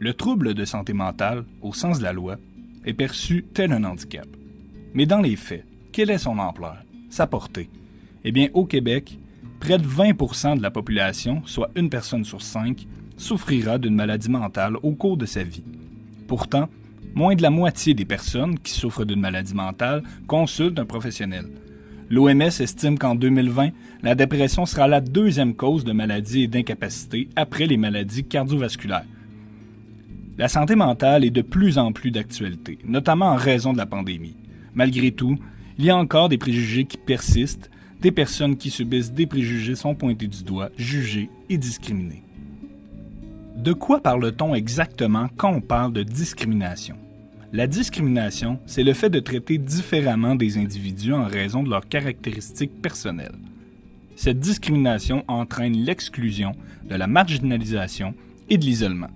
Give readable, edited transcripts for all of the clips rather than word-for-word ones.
Le trouble de santé mentale, au sens de la loi, est perçu tel un handicap. Mais dans les faits, quelle est son ampleur, sa portée? Eh bien, au Québec, près de 20% de la population, soit une personne sur 5, souffrira d'une maladie mentale au cours de sa vie. Pourtant, moins de la moitié des personnes qui souffrent d'une maladie mentale consultent un professionnel. L'OMS estime qu'en 2020, la dépression sera la deuxième cause de maladie et d'incapacité après les maladies cardiovasculaires. La santé mentale est de plus en plus d'actualité, notamment en raison de la pandémie. Malgré tout, il y a encore des préjugés qui persistent, des personnes qui subissent des préjugés sont pointées du doigt, jugées et discriminées. De quoi parle-t-on exactement quand on parle de discrimination? La discrimination, c'est le fait de traiter différemment des individus en raison de leurs caractéristiques personnelles. Cette discrimination entraîne l'exclusion, de la marginalisation et de l'isolement.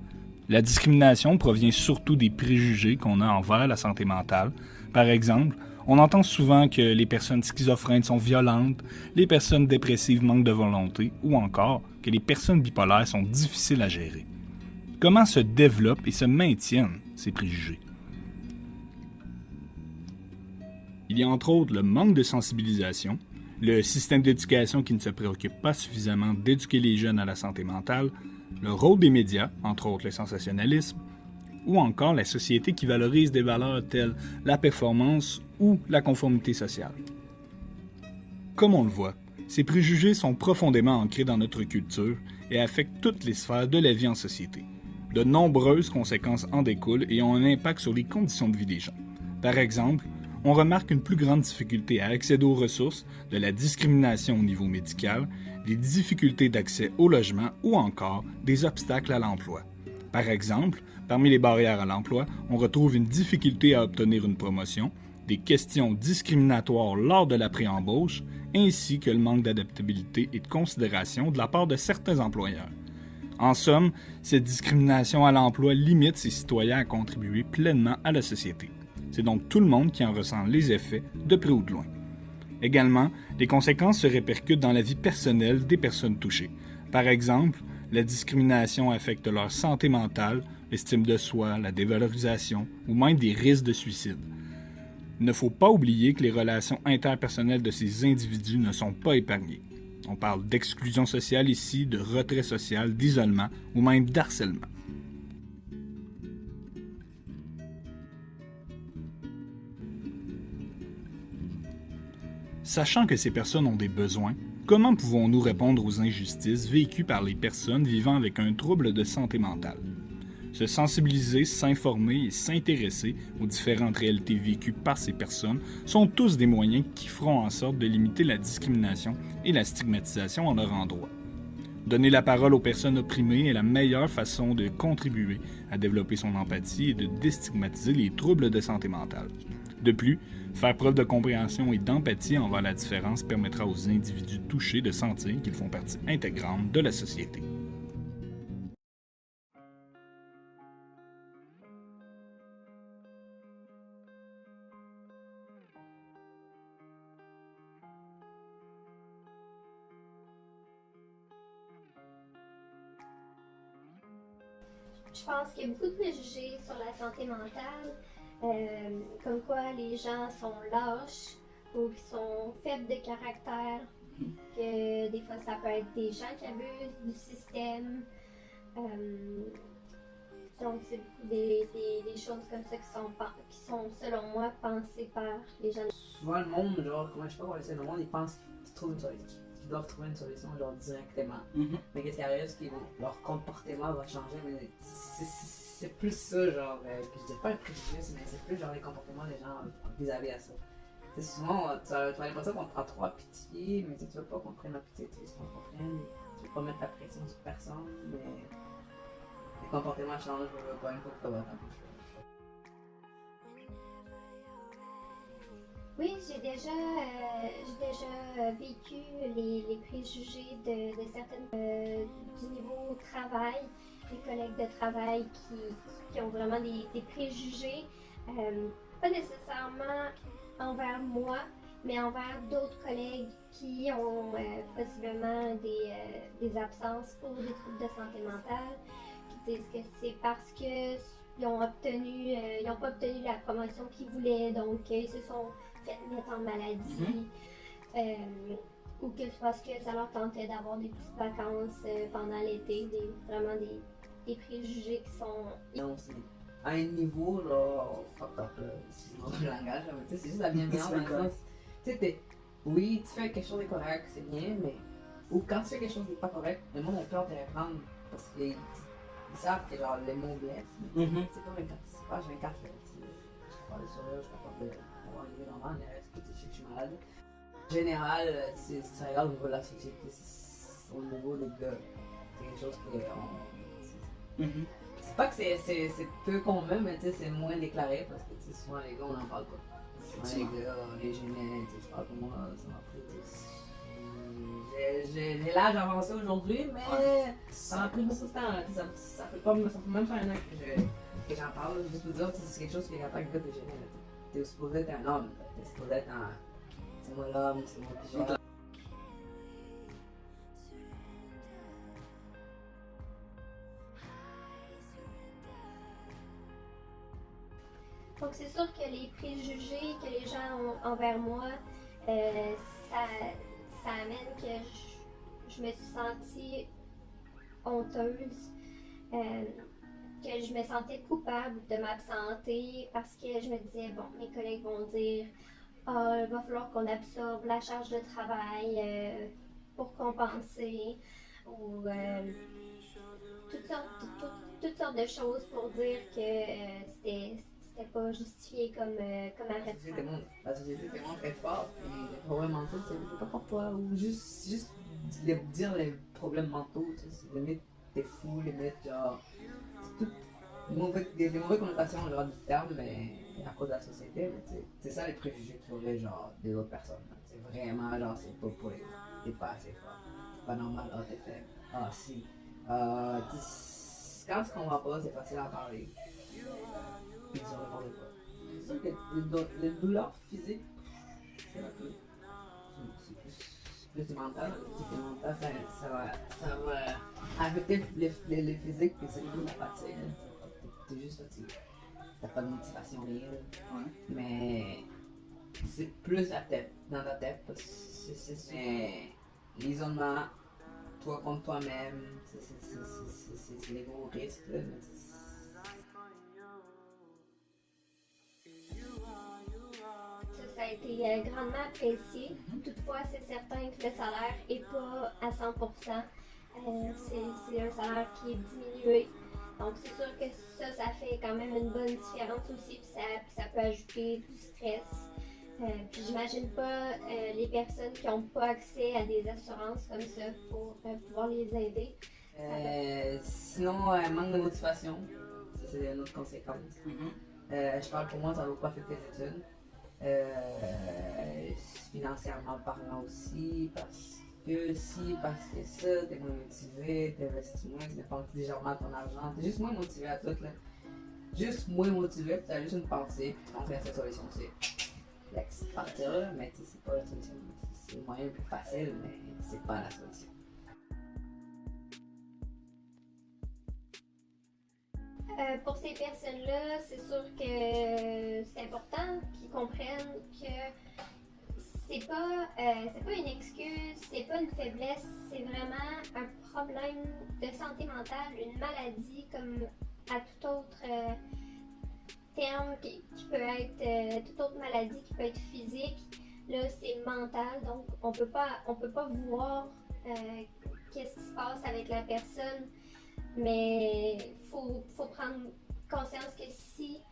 La discrimination provient surtout des préjugés qu'on a envers la santé mentale. Par exemple, on entend souvent que les personnes schizophrènes sont violentes, les personnes dépressives manquent de volonté ou encore que les personnes bipolaires sont difficiles à gérer. Comment se développent et se maintiennent ces préjugés? Il y a entre autres le manque de sensibilisation, le système d'éducation qui ne se préoccupe pas suffisamment d'éduquer les jeunes à la santé mentale, le rôle des médias, entre autres le sensationnalisme, ou encore la société qui valorise des valeurs telles la performance ou la conformité sociale. Comme on le voit, ces préjugés sont profondément ancrés dans notre culture et affectent toutes les sphères de la vie en société. De nombreuses conséquences en découlent et ont un impact sur les conditions de vie des gens. Par exemple, on remarque une plus grande difficulté à accéder aux ressources, de la discrimination au niveau médical, des difficultés d'accès au logement ou encore des obstacles à l'emploi. Par exemple, parmi les barrières à l'emploi, on retrouve une difficulté à obtenir une promotion, des questions discriminatoires lors de la pré-embauche, ainsi que le manque d'adaptabilité et de considération de la part de certains employeurs. En somme, cette discrimination à l'emploi limite ses citoyens à contribuer pleinement à la société. C'est donc tout le monde qui en ressent les effets, de près ou de loin. Également, les conséquences se répercutent dans la vie personnelle des personnes touchées. Par exemple, la discrimination affecte leur santé mentale, l'estime de soi, la dévalorisation ou même des risques de suicide. Il ne faut pas oublier que les relations interpersonnelles de ces individus ne sont pas épargnées. On parle d'exclusion sociale ici, de retrait social, d'isolement ou même d'harcèlement. Sachant que ces personnes ont des besoins, comment pouvons-nous répondre aux injustices vécues par les personnes vivant avec un trouble de santé mentale? Se sensibiliser, s'informer et s'intéresser aux différentes réalités vécues par ces personnes sont tous des moyens qui feront en sorte de limiter la discrimination et la stigmatisation en leur endroit. Donner la parole aux personnes opprimées est la meilleure façon de contribuer à développer son empathie et de déstigmatiser les troubles de santé mentale. De plus, faire preuve de compréhension et d'empathie envers la différence permettra aux individus touchés de sentir qu'ils font partie intégrante de la société. Je pense qu'il y a beaucoup de préjugés sur la santé mentale, comme quoi les gens sont lâches ou qui sont faibles de caractère, que des fois ça peut être des gens qui abusent du système. Donc c'est des choses comme ça qui sont selon moi pensées par les gens. Souvent le monde, genre, comment je sais pas comment dire, le monde, ils pensent qu'ils doivent trouver une solution genre directement. Mais qu'est-ce qui arrive, c'est que leur comportement va changer, mais c'est plus ça, genre, puis je dis pas un préjudice, mais c'est plus genre les comportements des gens vis-à-vis à ça. T'sais, souvent, tu as l'impression qu'on te prend trop à pitié, mais tu veux pas qu'on te prenne la pitié, tu veux qu'on comprenne, tu veux pas mettre la pression sur personne, mais les comportements changent, je veux pas, une fois que ça va un peu changer. Oui, j'ai déjà vécu les préjugés de certaines du niveau travail, des collègues de travail qui ont vraiment des préjugés, pas nécessairement envers moi, mais envers d'autres collègues qui ont possiblement des absences ou des troubles de santé mentale, qui disent que c'est parce que ils ont pas obtenu la promotion qu'ils voulaient, donc ils se sont fait mettre en maladie. Ou que c'est parce que ça leur tentait d'avoir des petites vacances pendant l'été, vraiment des préjugés qui sont... Non, c'est à un niveau, là, fucked up, là, excuse-moi le langage, là, mais tu sais, c'est juste la bienveillance dans le sens, tu sais, oui, tu fais quelque chose de correct, c'est bien, mais, ou quand tu fais quelque chose de pas correct, le monde a peur de répondre, parce qu'ils savent que, genre, les mots blessent, mais c'est comme quand c'est pas 24, là, tu sais, je parle de sourire, je suis capable d'avoir une vie normale, mais reste que tu sais que je suis malade. En général, tu regardes au niveau de la société, au niveau des gars, c'est quelque chose que c'est pas que c'est peu commun, mais c'est moins déclaré parce que souvent les gars on n'en parle pas. Souvent les gars, les gênés, je parle pour moi, ça m'a pris. J'ai l'âge avancé aujourd'hui, mais ça m'a pris beaucoup de temps. Ça fait même pas un an que j'en parle. Juste pour dire, c'est quelque chose qui est en tant que gars t'es gêné. T'es supposé être un homme, t'es supposé être un. C'est moi l'homme, c'est moi qui gère. Donc c'est sûr que les préjugés que les gens ont envers moi, ça amène que je me suis sentie honteuse, que je me sentais coupable de m'absenter parce que je me disais, bon, mes collègues vont dire, ah, il va falloir qu'on absorbe la charge de travail pour compenser, ou toutes sortes de choses pour dire que c'était pas justifié comme arrêtement. La société te montre très fort, et les problèmes mentaux, c'est pas pour toi, ou juste dire les problèmes mentaux, c'est limite t'es fou, limite genre, c'est tout des mauvaises connotations genre du terme, mais à cause de la société, mais c'est ça les préjugés que tu aurais genre des autres personnes, c'est vraiment genre c'est pas pour les, t'es pas assez fort, c'est pas normal, ah t'es faible, ah si, quand tu comprends pas, c'est facile à parler. Ils ont répondu quoi. C'est sûr que les douleurs physiques, c'est plus du mental. Le mental, ça va affecter les physiques, puis c'est plus la fatigue. T'es juste fatigué. T'as pas de motivation réelle. Mais c'est plus la tête, dans ta tête, parce que c'est l'isolement, toi contre toi-même, c'est les gros risques. Là, mais ça a été grandement apprécié. Toutefois, c'est certain que le salaire n'est pas à 100%. C'est un salaire qui est diminué. Donc, c'est sûr que ça fait quand même une bonne différence aussi. Puis ça peut ajouter du stress. Puis j'imagine pas les personnes qui n'ont pas accès à des assurances comme ça pour pouvoir les aider. Sinon, manque de motivation. Ça, c'est une autre conséquence. Je parle pour moi, ça ne va pas affecter tes études. Financièrement parlant aussi, parce que ça, t'es moins motivé, t'investis moins, tu dépenses légèrement ton argent, t'es juste moins motivé à tout là. Juste moins motivé, puis t'as juste une pensée, puis tu penses à cette solution, c'est partir là, mais c'est pas la solution. C'est le moyen le plus facile, mais c'est pas la solution. Pour ces personnes-là, c'est sûr que c'est important qu'ils comprennent que c'est pas une excuse, c'est pas une faiblesse, c'est vraiment un problème de santé mentale, une maladie comme à tout autre terme qui peut être, toute autre maladie qui peut être physique. Là, c'est mental, donc on peut pas voir qu'est-ce qui se passe avec la personne. Mais il faut prendre conscience que si,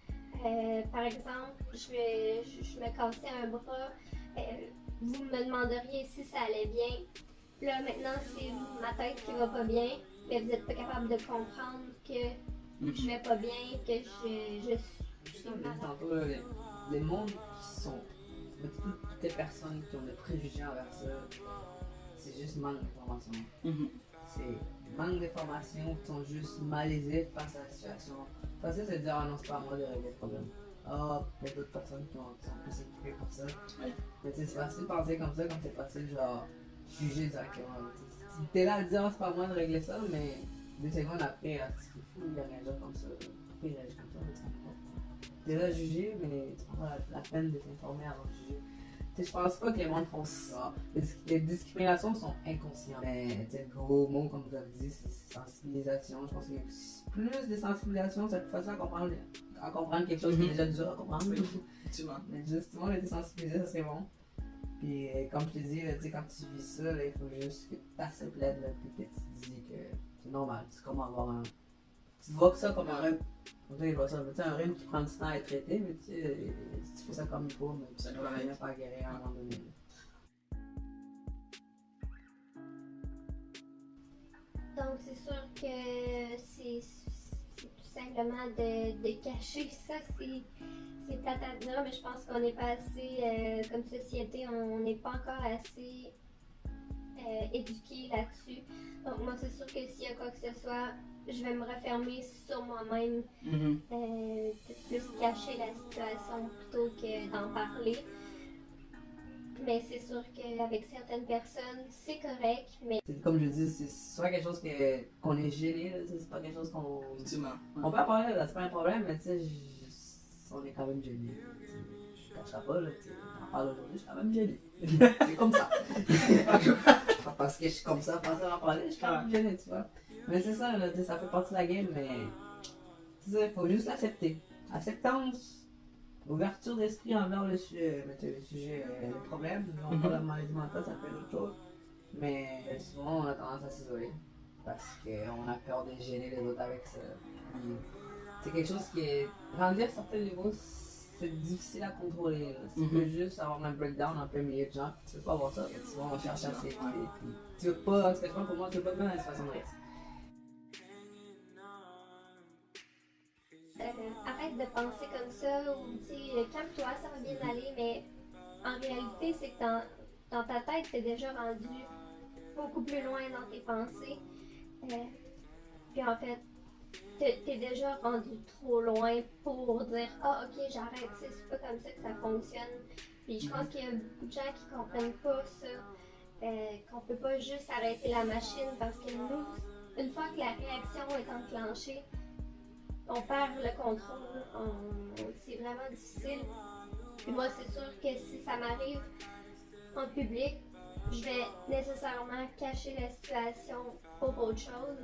par exemple, je me cassais un bras, vous me demanderiez si ça allait bien. Là, maintenant, c'est ma tête qui va pas bien, mais vous n'êtes pas capable de comprendre que je vais pas bien, que je suis malade. Tantôt, les mondes qui sont, toutes les personnes qui ont des préjugés envers ça, c'est juste manque d'information. C'est manque d'informations qui sont juste malaisées face à la situation. Facile c'est de dire, ah non, c'est pas à moi de régler le problème. Ah, il y a d'autres personnes qui sont plus équipées pour ça. Mais c'est facile de penser comme c'est facile, genre, juger directement. T'es là à dire, ah, c'est pas à moi de régler ça, mais 2 secondes après, c'est fou, il réagit comme ça. Pourquoi il réagit comme ça, mais tu comprends pas. T'es là jugé, mais tu prends pas la peine de t'informer avant de juger. Je pense pas que les gens font ça. Les discriminations sont inconscientes. Mais le gros mot, comme vous avez dit, c'est sensibilisation. Je pense que plus de sensibilisation, c'est plus facile à comprendre quelque chose qui est déjà dur à comprendre. Mais justement, le désensibiliser, ça serait bon. Puis comme je te dis, là, quand tu vis ça, là, il faut juste que tu acceptes l'aide, puis que tu te dis que c'est normal. C'est comme avoir un. Tu vois que ça comme un rhume. Un rhume qui prend du temps à être traité, mais si tu fais ça comme il faut, mais ça ne va rien faire guérir à un moment donné. Donc, c'est sûr que c'est tout simplement de cacher ça. C'est plate à dire, mais je pense qu'on n'est pas assez, comme société, on n'est pas encore assez éduqué là-dessus. Donc, moi, c'est sûr que s'il y a quoi que ce soit, je vais me refermer sur moi-même, peut-être plus cacher la situation plutôt que d'en parler. Mais c'est sûr qu'avec certaines personnes, c'est correct, mais... Comme je dis, c'est pas quelque chose qu'on est gêné, là, c'est pas quelque chose qu'on... On peut en parler, là, c'est pas un problème, mais tu sais, on est quand même gêné. Je cacherai pas, là, on en parle aujourd'hui, je suis quand même gêné. C'est comme ça. Parce que je suis comme ça, penser à en parler, je suis quand même gêné, tu vois. Mais c'est ça, là, ça fait partie de la game, mais... il faut juste l'accepter. Acceptance. Ouverture d'esprit envers le sujet, le problème, non pas la maladie mentale, ça peut être autre chose. Mais souvent on a tendance à s'isoler parce qu'on a peur de gêner les autres avec ça. C'est quelque chose qui est, rendu à certains niveaux, c'est difficile à contrôler. Tu peux juste avoir un breakdown en plein milieu de gens, tu veux pas avoir ça, souvent on cherche à s'aider. Tu veux pas, en tout cas pour moi, tu veux pas te mettre dans une situation de risque. Arrête de penser comme ça, ou calme-toi, ça va bien aller, mais en réalité, c'est que dans ta tête, t'es déjà rendu beaucoup plus loin dans tes pensées. Puis en fait, t'es déjà rendu trop loin pour dire « Ah, ok, j'arrête, c'est pas comme ça que ça fonctionne. » Puis je pense qu'il y a beaucoup de gens qui comprennent pas ça, qu'on peut pas juste arrêter la machine parce que nous, une fois que la réaction est enclenchée, on perd le contrôle, c'est vraiment difficile. Puis moi, c'est sûr que si ça m'arrive en public, je vais nécessairement cacher la situation pour autre chose.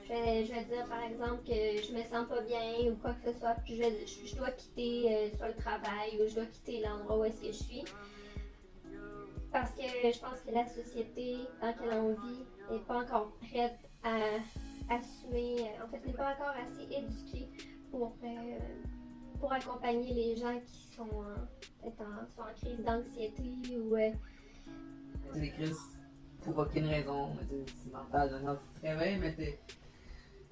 Je vais dire par exemple que je me sens pas bien ou quoi que ce soit, puis je dois quitter soit le travail ou je dois quitter l'endroit où est-ce que je suis. Parce que je pense que la société dans laquelle on vit n'est pas encore prête à assumer, en fait, n'est pas encore assez éduquée pour accompagner les gens qui sont en crise d'anxiété ou... C'est des crises pour aucune raison, c'est mental, maintenant tu te réveilles, mais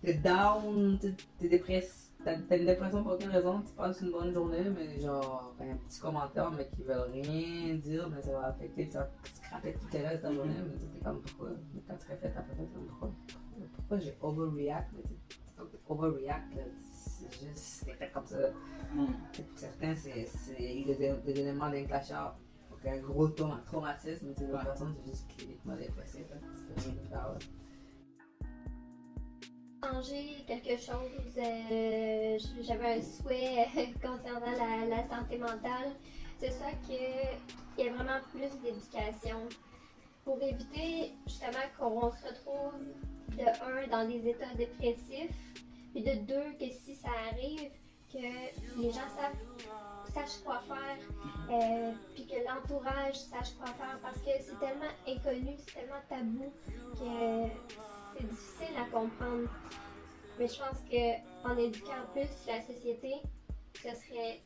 t'es down, t'es dépressif, t'as une dépression pour aucune raison, tu passes une bonne journée, mais genre, un petit commentaire, mais qui veut rien dire, mais ça va affecter, ça va scraper tout le reste de ta journée, mais t'es comme pourquoi, mais quand tu réfléchis après, t'es comme pourquoi j'ai overreact, mais overreact, c'est juste des faits comme ça. Pour certains, c'est des éléments déclencheurs. Donc un gros traumatisme, mais d'autres personnes, c'est juste cliniquement dépressif. Changer quelque chose, j'avais un souhait concernant la santé mentale. C'est ça qu'il y a vraiment plus d'éducation pour éviter justement qu'on se retrouve de un dans des états dépressifs, puis de deux que si ça arrive, que les gens sachent quoi faire, puis que l'entourage sache quoi faire, parce que c'est tellement inconnu, c'est tellement tabou que c'est difficile à comprendre. Mais je pense qu'en éduquant plus la société, ce serait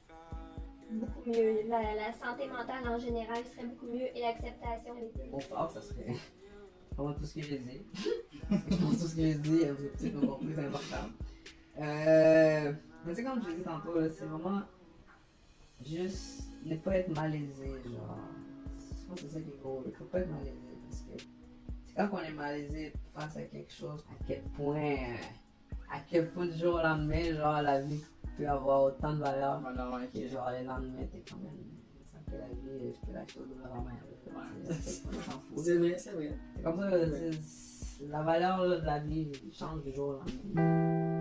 beaucoup mieux. La santé mentale en général serait beaucoup mieux et l'acceptation. Mon fort, ça serait vraiment tout ce que j'ai dit. Je pense que tout ce que j'ai dit est beaucoup plus important. Mais tu sais, comme je l'ai dit tantôt, là, c'est vraiment juste ne pas être malaisé. Genre, je pense que c'est ça qui est gros. Il faut pas être malaisé parce que c'est quand on est malaisé face à quelque chose, à quel point du jour au lendemain, genre la vie peut avoir autant de valeur que genre le lendemain, t'es quand même. Que la vie, je peux l'acheter au dollar en main. C'est vrai. C'est vrai. C'est comme ça, la valeur là, de la vie change du jour au lendemain.